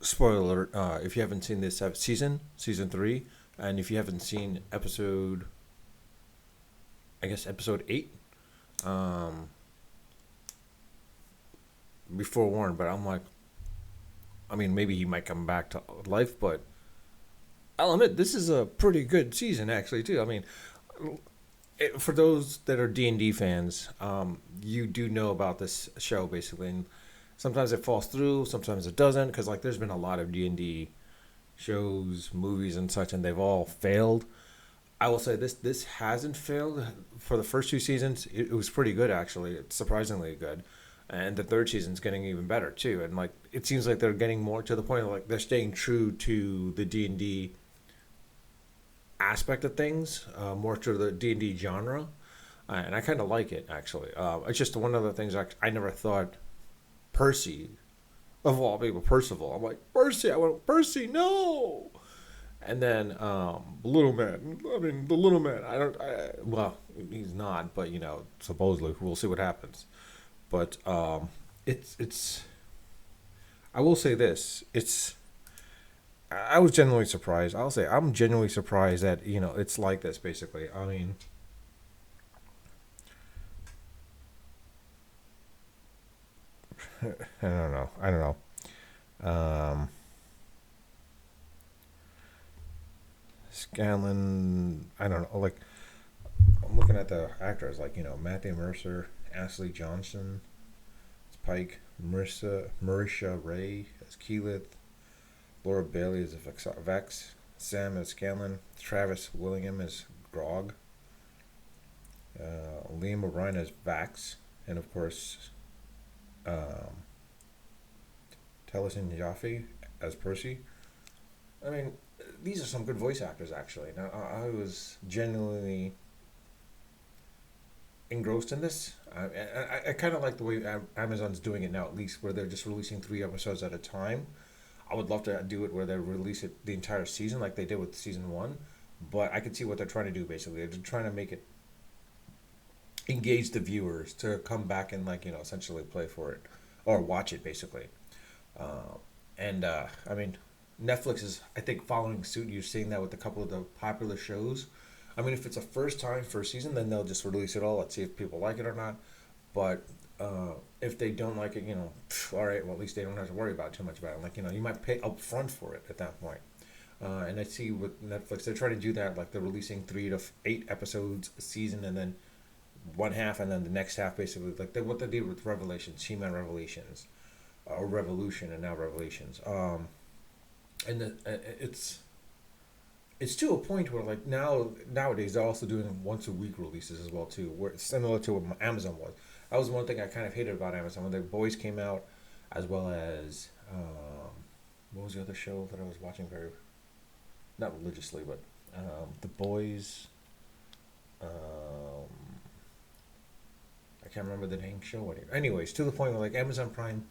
spoiler alert, if you haven't seen this season 3, and if you haven't seen episode 8, um, be forewarned. But I'm like, I mean, maybe he might come back to life, but I'll admit this is a pretty good season actually too. I mean, for those that are D&D fans, you do know about this show basically, and sometimes it falls through, sometimes it doesn't, because like there's been a lot of D&D shows, movies, and such, and they've all failed. I will say this hasn't failed. For the first 2 seasons, it was pretty good actually. It's surprisingly good, and the third season's getting even better too. And like it seems like they're getting more to the point of like they're staying true to the D&D aspect of things, more to the D&D genre, and I kind of like it actually. It's just one of the things I never thought Percy, of all people, Percival. I'm like Percy. I went Percy, no. And then Little Man. I mean, the Little Man. I don't. Well, he's not, but supposedly we'll see what happens. But it's. I will say this. I was genuinely surprised. I'll say I'm genuinely surprised that it's like this. Basically, I mean, I don't know. I don't know. Um, Scanlon. I don't know. Like I'm looking at the actors, like Matthew Mercer, Ashley Johnson, Pike, Marisha Ray as Keyleth, Laura Bailey as Vex, Sam as Scanlon, Travis Willingham as Grog, Liam O'Brien as Vax, and of course, um, Taliesin Jaffe as Percy. I mean, these are some good voice actors, actually. Now, I was genuinely engrossed in this. I kind of like the way Amazon's doing it now, at least, where they're just releasing 3 episodes at a time. I would love to do it where they release it the entire season, like they did with season one. But I can see what they're trying to do. Basically, they're trying to make it engage the viewers to come back and essentially play for it or watch it basically. Uh, and I mean, Netflix is I think following suit. You're seeing that with a couple of the popular shows. I mean, if it's a first season, then they'll just release it all. Let's see if people like it or not. But if they don't like it, all right. Well, at least they don't have to worry about too much about it. Like you might pay up front for it at that point. And I see with Netflix, they're trying to do that. Like they're releasing 3 to 8 episodes a season, and then one half, and then the next half, basically, like what they did with Revelations, She-Man Revelations, or Revolution, and now Revelations. And it's to a point where like nowadays they're also doing once a week releases as well too, where it's similar to what Amazon was. That was one thing I kind of hated about Amazon when the boys came out, as well as what was the other show that I was watching very not religiously, but the boys. Um, I can't remember the name show anymore. Anyways, to the point where like Amazon Prime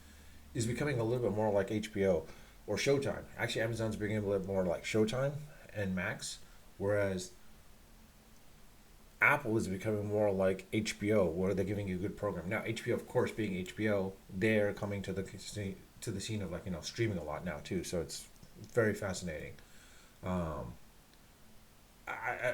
is becoming a little bit more like HBO or Showtime. Actually, Amazon's becoming a little more like Showtime and Max, whereas Apple is becoming more like HBO, where they're giving you a good program. Now, HBO, of course, being HBO, they're coming to the scene of like streaming a lot now too. So it's very fascinating. Um, I,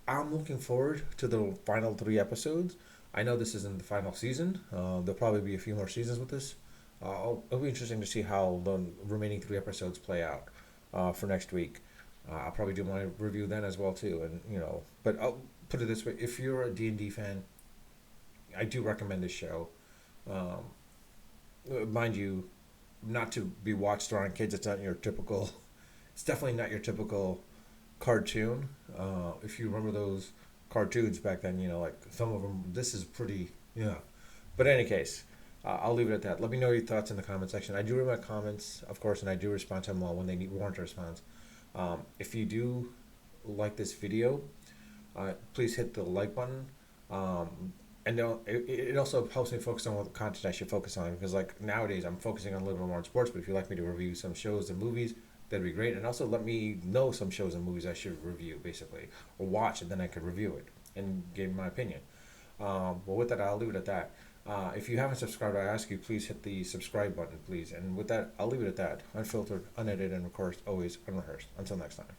I'm looking forward to the final 3 episodes. I know this isn't the final season. There'll probably be a few more seasons with this. It'll be interesting to see how the remaining 3 episodes play out for next week. I'll probably do my review then as well too, and But I'll put it this way: if you're a D&D fan, I do recommend this show. Um, Mind you, not to be watched around kids. It's not your typical. It's definitely not your typical cartoon. If you remember those cartoons back then, like some of them, this is pretty, yeah. But in any case, I'll leave it at that. Let me know your thoughts in the comment section. I do read my comments, of course, and I do respond to them all when they need warrant a response. If you do like this video, please hit the like button. And it also helps me focus on what content I should focus on because like nowadays I'm focusing on a little bit more on sports. But if you'd like me to review some shows and movies, that'd be great. And also let me know some shows and movies I should review basically or watch, and then I could review it and give my opinion. Well, with that, I'll leave it at that. If you haven't subscribed, I ask you please hit the subscribe button, please. And with that, I'll leave it at that. Unfiltered, unedited, and of course, always unrehearsed. Until next time.